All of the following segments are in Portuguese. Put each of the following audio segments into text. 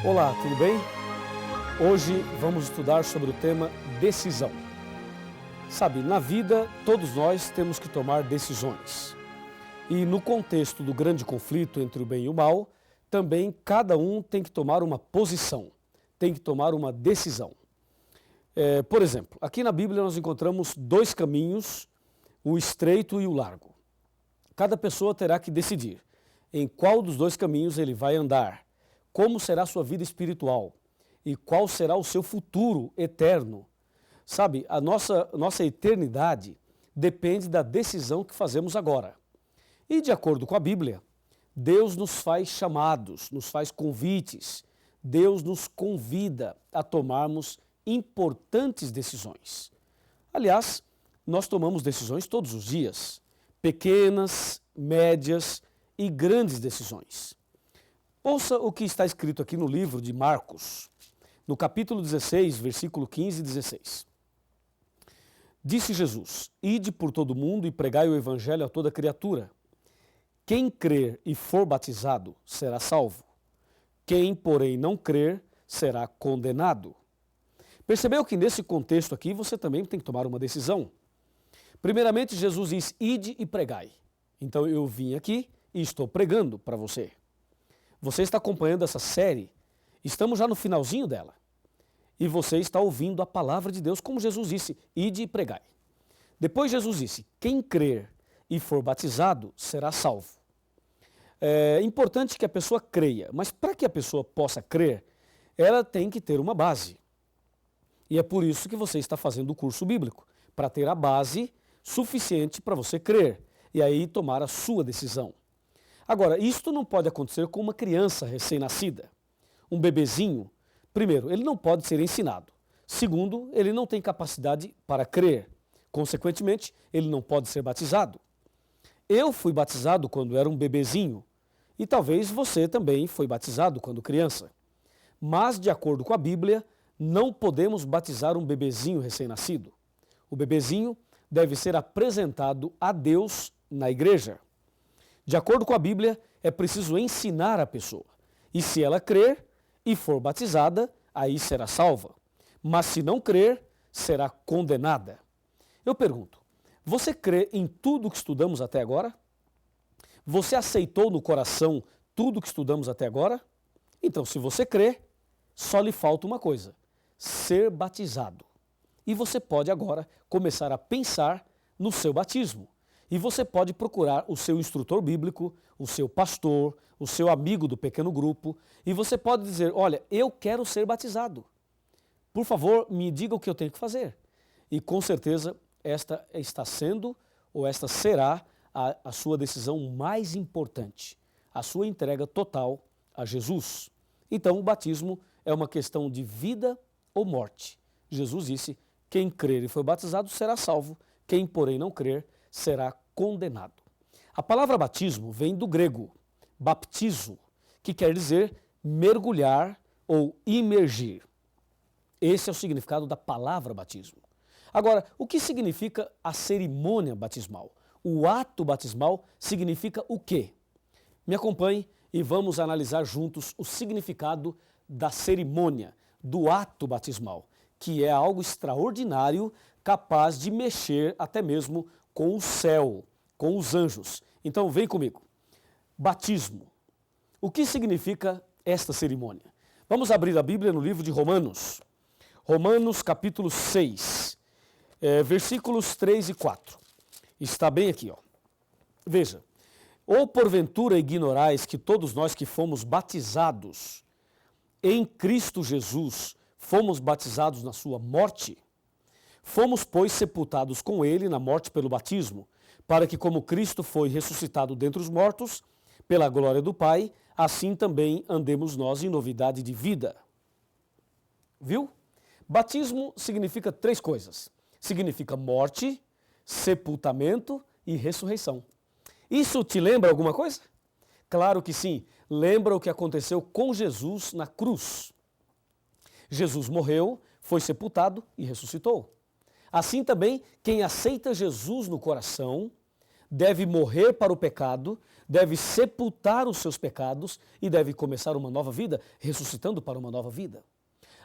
Olá, tudo bem? Hoje vamos estudar sobre o tema decisão. Sabe, na vida todos nós temos que tomar decisões. E no contexto do grande conflito entre o bem e o mal, também cada um tem que tomar uma posição, tem que tomar uma decisão. Por exemplo, aqui na Bíblia nós encontramos dois caminhos, o estreito e o largo. Cada pessoa terá que decidir em qual dos dois caminhos ele vai andar, como será a sua vida espiritual e qual será o seu futuro eterno. Sabe, a nossa eternidade depende da decisão que fazemos agora. E de acordo com a Bíblia, Deus nos faz chamados, nos faz convites, Deus nos convida a tomarmos importantes decisões. Aliás, nós tomamos decisões todos os dias, pequenas, médias e grandes decisões. Ouça o que está escrito aqui no livro de Marcos, no capítulo 16, versículo 15 e 16. Disse Jesus: Ide por todo o mundo e pregai o evangelho a toda criatura. Quem crer e for batizado será salvo. Quem, porém, não crer será condenado. Percebeu que nesse contexto aqui você também tem que tomar uma decisão? Primeiramente, Jesus diz: Ide e pregai. Então eu vim aqui e estou pregando para você. Você está acompanhando essa série, estamos já no finalzinho dela. E você está ouvindo a palavra de Deus, como Jesus disse: Ide e pregai. Depois Jesus disse: Quem crer e for batizado será salvo. É importante que a pessoa creia, mas para que a pessoa possa crer, ela tem que ter uma base. E é por isso que você está fazendo o curso bíblico, para ter a base suficiente para você crer e aí tomar a sua decisão. Agora, isto não pode acontecer com uma criança recém-nascida. Um bebezinho, primeiro, ele não pode ser ensinado. Segundo, ele não tem capacidade para crer. Consequentemente, ele não pode ser batizado. Eu fui batizado quando era um bebezinho e talvez você também foi batizado quando criança. Mas, de acordo com a Bíblia, não podemos batizar um bebezinho recém-nascido. O bebezinho deve ser apresentado a Deus na igreja. De acordo com a Bíblia, é preciso ensinar a pessoa. E se ela crer e for batizada, aí será salva. Mas se não crer, será condenada. Eu pergunto, você crê em tudo que estudamos até agora? Você aceitou no coração tudo que estudamos até agora? Então, se você crê, só lhe falta uma coisa: ser batizado. E você pode agora começar a pensar no seu batismo. E você pode procurar o seu instrutor bíblico, o seu pastor, o seu amigo do pequeno grupo, e você pode dizer: olha, eu quero ser batizado. Por favor, me diga o que eu tenho que fazer. E com certeza esta está sendo, ou esta será, a sua decisão mais importante, a sua entrega total a Jesus. Então o batismo é uma questão de vida ou morte. Jesus disse: quem crer e for batizado será salvo, quem porém não crer será condenado. A palavra batismo vem do grego baptizo, que quer dizer mergulhar ou imergir. Esse é o significado da palavra batismo. Agora, o que significa a cerimônia batismal? O ato batismal significa o quê? Me acompanhe e vamos analisar juntos o significado da cerimônia, do ato batismal, que é algo extraordinário, capaz de mexer até mesmo com o céu, com os anjos. Então vem comigo. Batismo. O que significa esta cerimônia? Vamos abrir a Bíblia no livro de Romanos. Romanos capítulo 6, versículos 3 e 4. Está bem aqui, ó. Veja. Ou porventura ignorais que todos nós que fomos batizados em Cristo Jesus, fomos batizados na sua morte? Fomos, pois, sepultados com ele na morte pelo batismo, para que, como Cristo foi ressuscitado dentre os mortos, pela glória do Pai, assim também andemos nós em novidade de vida. Viu? Batismo significa três coisas. Significa morte, sepultamento e ressurreição. Isso te lembra alguma coisa? Claro que sim. Lembra o que aconteceu com Jesus na cruz. Jesus morreu, foi sepultado e ressuscitou. Assim também, quem aceita Jesus no coração, deve morrer para o pecado, deve sepultar os seus pecados e deve começar uma nova vida, ressuscitando para uma nova vida.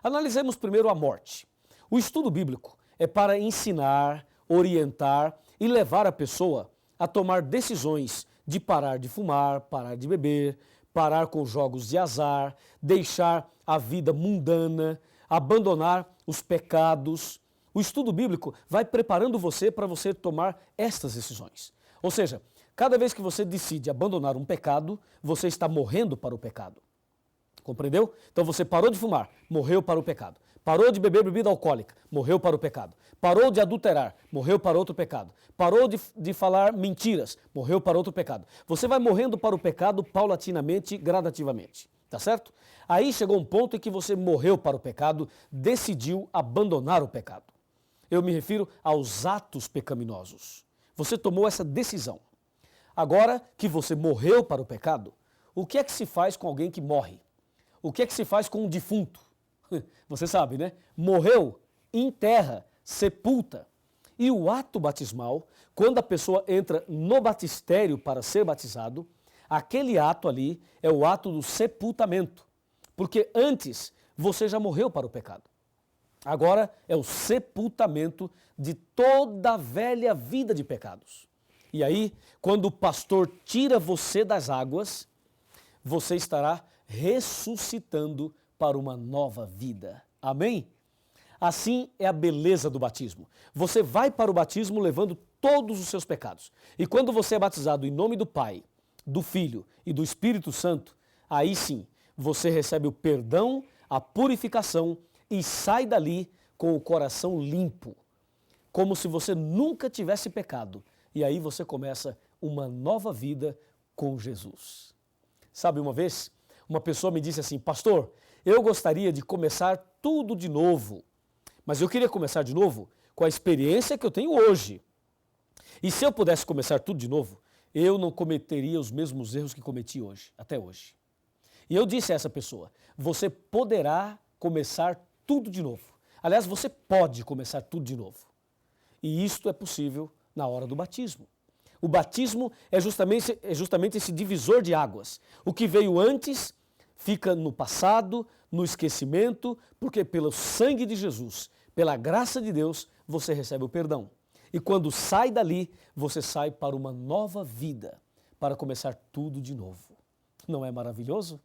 Analisemos primeiro a morte. O estudo bíblico é para ensinar, orientar e levar a pessoa a tomar decisões de parar de fumar, parar de beber, parar com jogos de azar, deixar a vida mundana, abandonar os pecados. O estudo bíblico vai preparando você para você tomar estas decisões. Ou seja, cada vez que você decide abandonar um pecado, você está morrendo para o pecado. Compreendeu? Então você parou de fumar, morreu para o pecado. Parou de beber bebida alcoólica, morreu para o pecado. Parou de adulterar, morreu para outro pecado. Parou de falar mentiras, morreu para outro pecado. Você vai morrendo para o pecado paulatinamente, gradativamente. Tá certo? Aí chegou um ponto em que você morreu para o pecado, decidiu abandonar o pecado. Eu me refiro aos atos pecaminosos. Você tomou essa decisão. Agora que você morreu para o pecado, o que é que se faz com alguém que morre? O que é que se faz com um defunto? Você sabe, né? Morreu, enterra, sepulta. E o ato batismal, quando a pessoa entra no batistério para ser batizado, aquele ato ali é o ato do sepultamento. Porque antes você já morreu para o pecado. Agora é o sepultamento de toda a velha vida de pecados. E aí, quando o pastor tira você das águas, você estará ressuscitando para uma nova vida. Amém? Assim é a beleza do batismo. Você vai para o batismo levando todos os seus pecados. E quando você é batizado em nome do Pai, do Filho e do Espírito Santo, aí sim, você recebe o perdão, a purificação e sai dali com o coração limpo, como se você nunca tivesse pecado. E aí você começa uma nova vida com Jesus. Sabe, uma vez, uma pessoa me disse assim: pastor, eu gostaria de começar tudo de novo, mas eu queria começar de novo com a experiência que eu tenho hoje. E se eu pudesse começar tudo de novo, eu não cometeria os mesmos erros que cometi hoje, até hoje. E eu disse a essa pessoa: você poderá começar tudo de novo. Aliás, você pode começar tudo de novo. E isto é possível na hora do batismo. O batismo é justamente esse divisor de águas. O que veio antes fica no passado, no esquecimento, porque pelo sangue de Jesus, pela graça de Deus, você recebe o perdão. E quando sai dali, você sai para uma nova vida, para começar tudo de novo. Não é maravilhoso?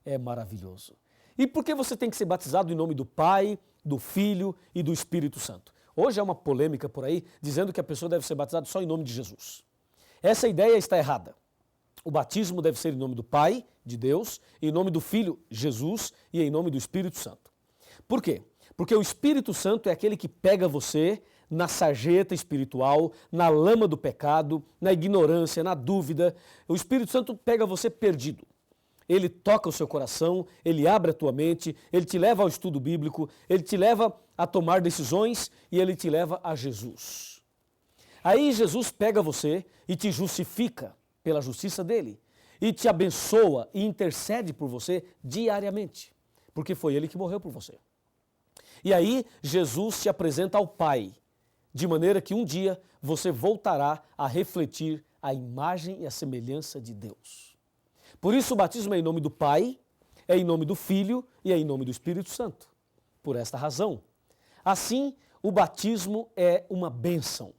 É maravilhoso. E por que você tem que ser batizado em nome do Pai, do Filho e do Espírito Santo? Hoje há uma polêmica por aí dizendo que a pessoa deve ser batizada só em nome de Jesus. Essa ideia está errada. O batismo deve ser em nome do Pai, de Deus, em nome do Filho, Jesus, e em nome do Espírito Santo. Por quê? Porque o Espírito Santo é aquele que pega você na sarjeta espiritual, na lama do pecado, na ignorância, na dúvida. O Espírito Santo pega você perdido. Ele toca o seu coração, ele abre a tua mente, ele te leva ao estudo bíblico, ele te leva a tomar decisões e ele te leva a Jesus. Aí Jesus pega você e te justifica pela justiça dele e te abençoa e intercede por você diariamente, porque foi ele que morreu por você. E aí Jesus te apresenta ao Pai, de maneira que um dia você voltará a refletir a imagem e a semelhança de Deus. Por isso o batismo é em nome do Pai, é em nome do Filho e é em nome do Espírito Santo. Por esta razão. Assim, o batismo é uma bênção.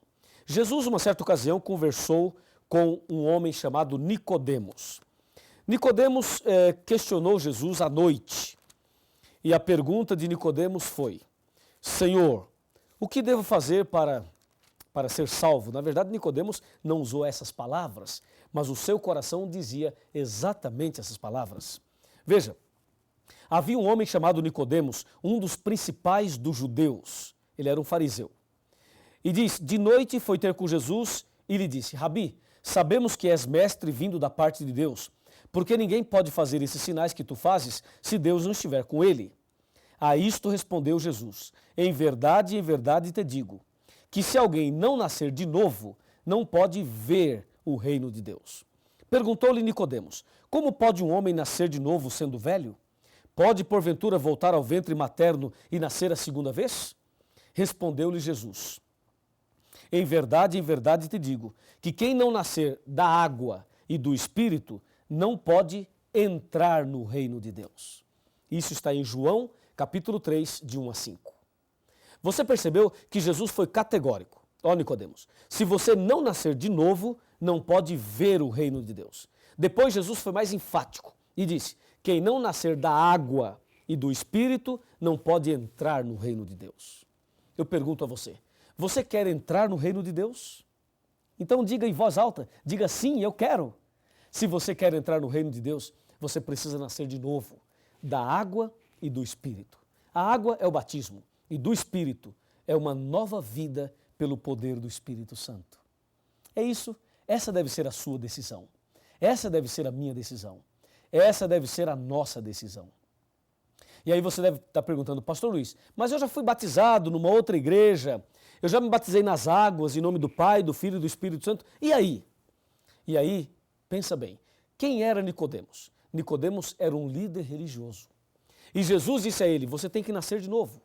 Jesus, uma certa ocasião, conversou com um homem chamado Nicodemos. Nicodemos questionou Jesus à noite. E a pergunta de Nicodemos foi: Senhor, o que devo fazer para ser salvo? Na verdade, Nicodemos não usou essas palavras, mas o seu coração dizia exatamente essas palavras. Veja, havia um homem chamado Nicodemos, um dos principais dos judeus. Ele era um fariseu. E diz: de noite foi ter com Jesus e lhe disse: Rabi, sabemos que és mestre vindo da parte de Deus, porque ninguém pode fazer esses sinais que tu fazes se Deus não estiver com ele. A isto respondeu Jesus: em verdade te digo, que se alguém não nascer de novo, não pode ver o reino de Deus. Perguntou-lhe Nicodemos: como pode um homem nascer de novo sendo velho? Pode porventura voltar ao ventre materno e nascer a segunda vez? Respondeu-lhe Jesus: em verdade te digo, que quem não nascer da água e do Espírito não pode entrar no reino de Deus. Isso está em João, capítulo 3, de 1 a 5. Você percebeu que Jesus foi categórico. Ó Nicodemos, se você não nascer de novo, não pode ver o reino de Deus. Depois Jesus foi mais enfático e disse, quem não nascer da água e do Espírito não pode entrar no reino de Deus. Eu pergunto a você, você quer entrar no reino de Deus? Então diga em voz alta, diga sim, eu quero. Se você quer entrar no reino de Deus, você precisa nascer de novo, da água e do Espírito. A água é o batismo e do Espírito é uma nova vida pelo poder do Espírito Santo. É isso, essa deve ser a sua decisão. Essa deve ser a minha decisão. Essa deve ser a nossa decisão. E aí você deve estar perguntando, Pastor Luiz, mas eu já fui batizado numa outra igreja, eu já me batizei nas águas em nome do Pai, do Filho e do Espírito Santo. E aí? E aí, pensa bem, quem era Nicodemos? Nicodemos era um líder religioso. E Jesus disse a ele, você tem que nascer de novo.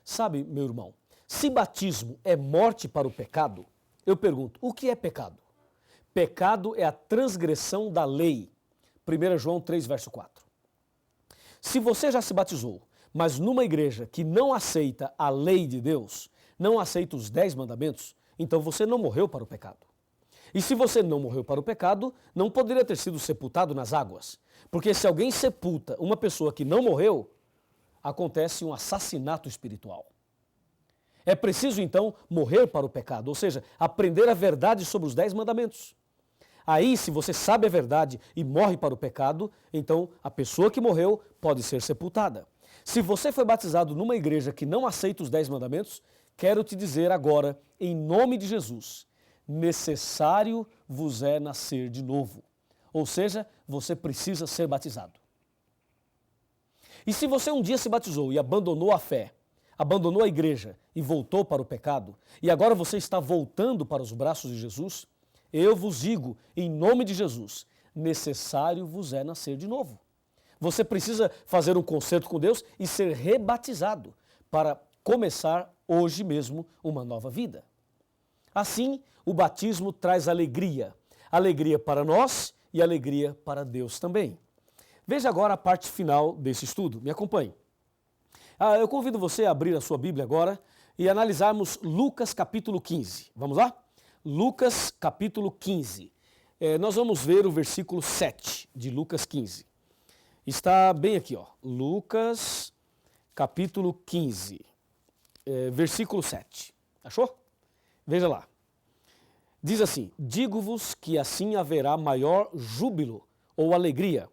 Sabe, meu irmão, se batismo é morte para o pecado, eu pergunto, o que é pecado? Pecado é a transgressão da lei. 1 João 3, verso 4. Se você já se batizou, mas numa igreja que não aceita a lei de Deus, não aceita os 10 mandamentos, então você não morreu para o pecado. E se você não morreu para o pecado, não poderia ter sido sepultado nas águas. Porque se alguém sepulta uma pessoa que não morreu, acontece um assassinato espiritual. É preciso então morrer para o pecado, ou seja, aprender a verdade sobre os 10 mandamentos. Aí, se você sabe a verdade e morre para o pecado, então a pessoa que morreu pode ser sepultada. Se você foi batizado numa igreja que não aceita os 10 mandamentos, quero te dizer agora, em nome de Jesus, necessário vos é nascer de novo. Ou seja, você precisa ser batizado. E se você um dia se batizou e abandonou a fé, abandonou a igreja e voltou para o pecado, e agora você está voltando para os braços de Jesus, eu vos digo, em nome de Jesus, necessário vos é nascer de novo. Você precisa fazer um concerto com Deus e ser rebatizado para começar hoje mesmo uma nova vida. Assim, o batismo traz alegria. Alegria para nós e alegria para Deus também. Veja agora a parte final desse estudo. Me acompanhe. Eu convido você a abrir a sua Bíblia agora e analisarmos Lucas capítulo 15. Vamos lá? Lucas capítulo 15. Nós vamos ver o versículo 7 de Lucas 15. Está bem aqui, ó. Lucas capítulo 15, versículo 7. Achou? Veja lá. Diz assim, digo-vos que assim haverá maior júbilo ou alegria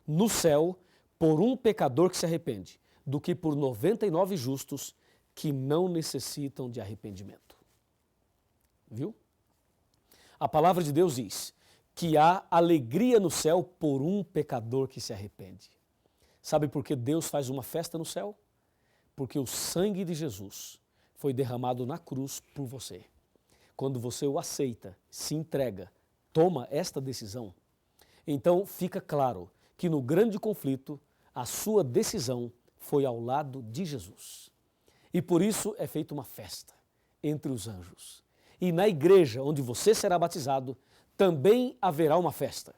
no céu por um pecador que se arrepende, do que por 99 justos que não necessitam de arrependimento. Viu? A palavra de Deus diz que há alegria no céu por um pecador que se arrepende. Sabe por que Deus faz uma festa no céu? Porque o sangue de Jesus foi derramado na cruz por você. Quando você o aceita, se entrega, toma esta decisão, então fica claro que no grande conflito, a sua decisão foi ao lado de Jesus. E por isso é feita uma festa entre os anjos. E na igreja onde você será batizado, também haverá uma festa.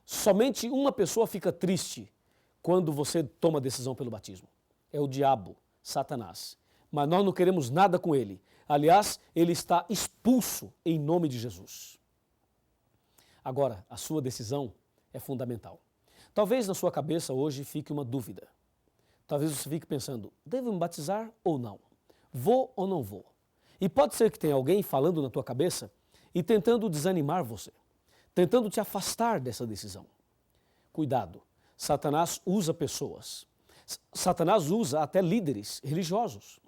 Somente uma pessoa fica triste quando você toma a decisão pelo batismo. É o diabo, Satanás. Mas nós não queremos nada com ele. Aliás, ele está expulso em nome de Jesus. Agora, a sua decisão é fundamental. Talvez na sua cabeça hoje fique uma dúvida. Talvez você fique pensando, devo me batizar ou não? Vou ou não vou? E pode ser que tenha alguém falando na tua cabeça e tentando desanimar você, tentando te afastar dessa decisão. Cuidado, Satanás usa pessoas. Satanás usa até líderes religiosos.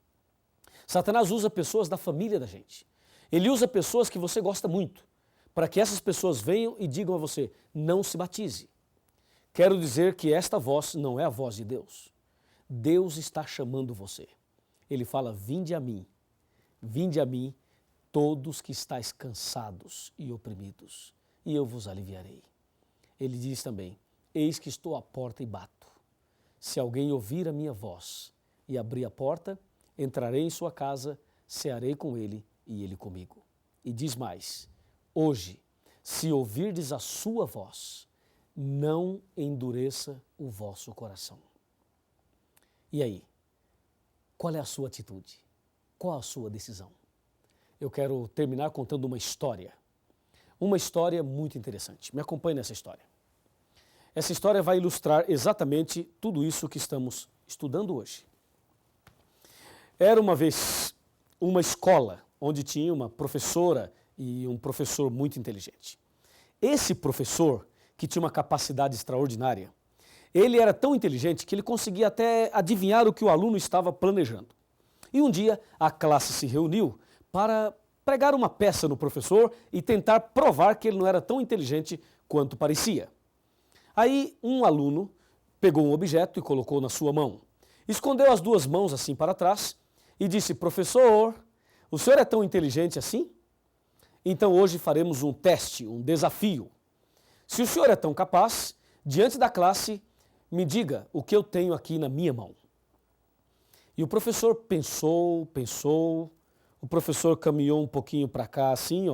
Satanás usa pessoas da família da gente. Ele usa pessoas que você gosta muito, para que essas pessoas venham e digam a você, não se batize. Quero dizer que esta voz não é a voz de Deus. Deus está chamando você. Ele fala, vinde a mim, todos que estáis cansados e oprimidos, e eu vos aliviarei. Ele diz também, eis que estou à porta e bato. Se alguém ouvir a minha voz e abrir a porta, entrarei em sua casa, cearei com ele e ele comigo. E diz mais: hoje, se ouvirdes a sua voz, não endureça o vosso coração. E aí? Qual é a sua atitude? Qual a sua decisão? Eu quero terminar contando uma história. Uma história muito interessante. Me acompanhe nessa história. Essa história vai ilustrar exatamente tudo isso que estamos estudando hoje. Era uma vez uma escola onde tinha uma professora e um professor muito inteligente. Esse professor, que tinha uma capacidade extraordinária, ele era tão inteligente que ele conseguia até adivinhar o que o aluno estava planejando. E um dia a classe se reuniu para pregar uma peça no professor e tentar provar que ele não era tão inteligente quanto parecia. Aí um aluno pegou um objeto e colocou na sua mão. Escondeu as duas mãos assim para trás e disse: professor, o senhor é tão inteligente assim? Então hoje faremos um teste, um desafio. Se o senhor é tão capaz, diante da classe, me diga o que eu tenho aqui na minha mão. E o professor pensou, o professor caminhou um pouquinho para cá assim,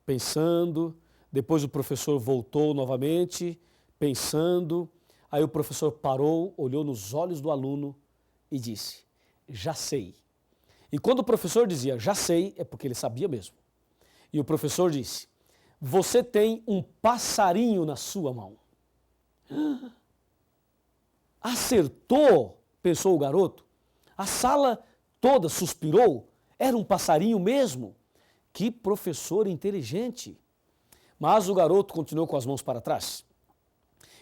pensando. Depois o professor voltou novamente, pensando. Aí o professor parou, olhou nos olhos do aluno e disse: já sei. E quando o professor dizia já sei, é porque ele sabia mesmo. E o professor disse: você tem um passarinho na sua mão. Acertou, pensou o garoto. A sala toda suspirou. Era um passarinho mesmo. Que professor inteligente. Mas o garoto continuou com as mãos para trás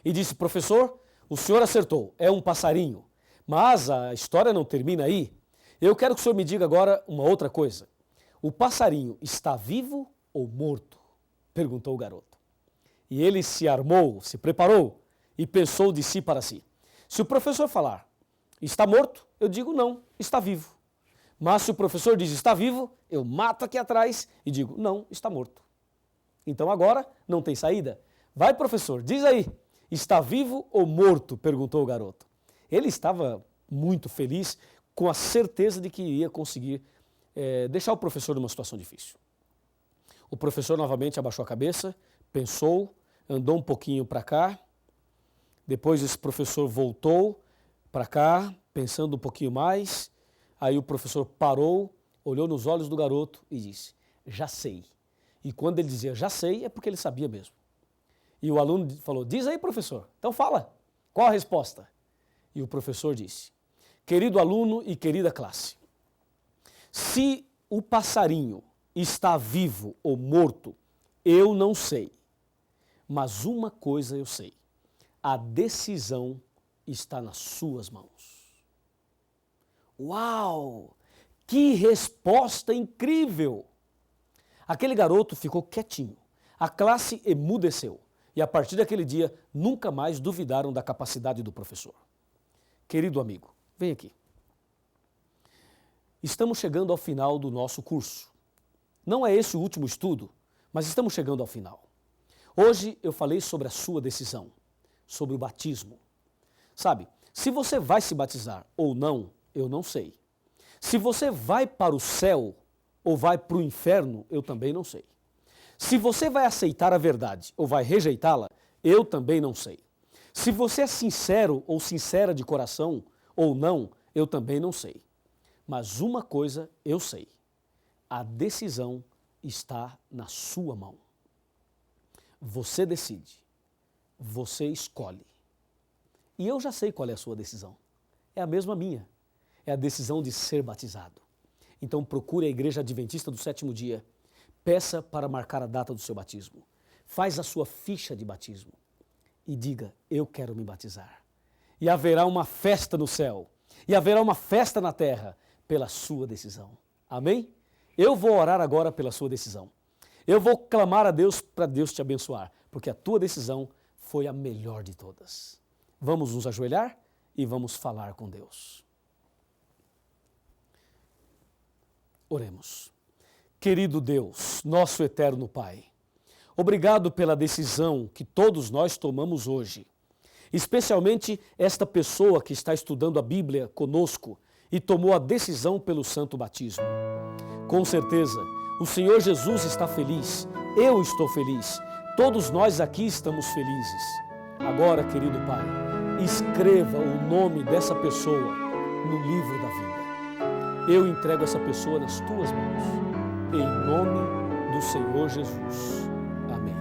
e disse: professor, o senhor acertou, é um passarinho. Mas a história não termina aí. Eu quero que o senhor me diga agora uma outra coisa. O passarinho está vivo ou morto? Perguntou o garoto. E ele se armou, se preparou e pensou de si para si: se o professor falar está morto, eu digo não, está vivo. Mas se o professor diz está vivo, eu mato aqui atrás e digo não, está morto. Então agora não tem saída. Vai, professor, diz aí, está vivo ou morto? Perguntou o garoto. Ele estava muito feliz, com a certeza de que iria conseguir deixar o professor numa situação difícil. O professor novamente abaixou a cabeça, pensou, andou um pouquinho para cá. Depois esse professor voltou para cá, pensando um pouquinho mais. Aí o professor parou, olhou nos olhos do garoto e disse: já sei. E quando ele dizia já sei, é porque ele sabia mesmo. E o aluno falou: diz aí, professor, então fala, qual a resposta? E o professor disse: querido aluno e querida classe, se o passarinho está vivo ou morto, eu não sei. Mas uma coisa eu sei: a decisão está nas suas mãos. Uau! Que resposta incrível! Aquele garoto ficou quietinho. A classe emudeceu. E a partir daquele dia, nunca mais duvidaram da capacidade do professor. Querido amigo, vem aqui. Estamos chegando ao final do nosso curso. Não é esse o último estudo, mas estamos chegando ao final. Hoje eu falei sobre a sua decisão, sobre o batismo. Sabe, se você vai se batizar ou não, eu não sei. Se você vai para o céu ou vai para o inferno, eu também não sei. Se você vai aceitar a verdade ou vai rejeitá-la, eu também não sei. Se você é sincero ou sincera de coração ou não, eu também não sei. Mas uma coisa eu sei: a decisão está na sua mão. Você decide, você escolhe. E eu já sei qual é a sua decisão. É a mesma minha. É a decisão de ser batizado. Então procure a Igreja Adventista do Sétimo Dia. Peça para marcar a data do seu batismo. Faz a sua ficha de batismo. E diga: eu quero me batizar. E haverá uma festa no céu. E haverá uma festa na terra pela sua decisão. Amém? Eu vou orar agora pela sua decisão. Eu vou clamar a Deus para Deus te abençoar, porque a tua decisão foi a melhor de todas. Vamos nos ajoelhar e vamos falar com Deus. Oremos. Querido Deus, nosso eterno Pai, obrigado pela decisão que todos nós tomamos hoje, especialmente esta pessoa que está estudando a Bíblia conosco e tomou a decisão pelo santo batismo. Com certeza, o Senhor Jesus está feliz, eu estou feliz, todos nós aqui estamos felizes. Agora, querido Pai, escreva o nome dessa pessoa no livro da vida. Eu entrego essa pessoa nas tuas mãos, em nome do Senhor Jesus. Amém.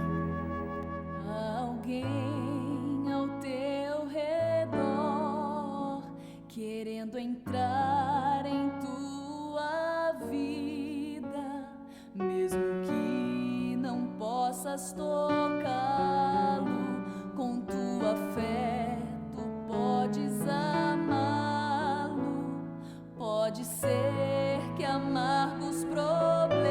Alguém ao teu redor querendo entrar em tua vida, mesmo que não possas tocá-lo, com tua fé tu podes amá-lo. Pode ser que amargos problemas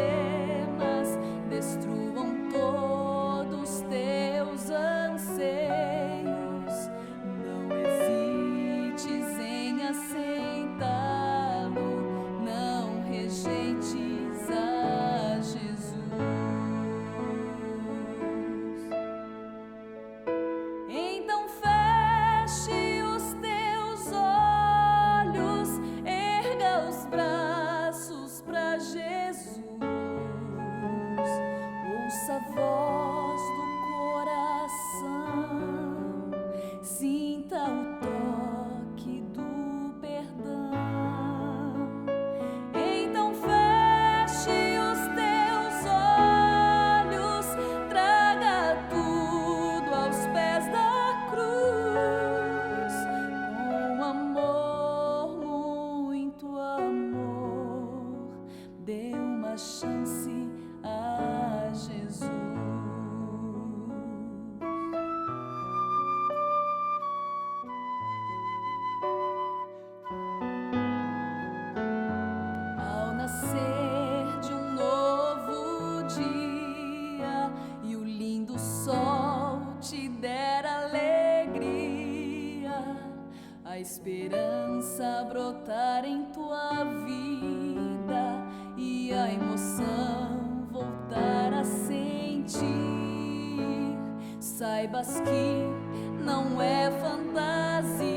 destruam todos teus anseios. Não hesites em aceitá-lo, não rejeites a Jesus. Então feche os teus olhos, erga os braços para Jesus. Ouça a voz do coração, sinta o toque do perdão. Então feche os teus olhos, traga tudo aos pés da cruz. Com amor, muito amor, dê uma chance a Jesus. Ao nascer de um novo dia e o lindo sol te der alegria, a esperança brotar em tua vida e a emoção voltar a sentir, saibas que não é fantasia,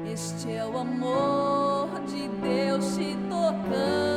este é o amor de Deus te tocando.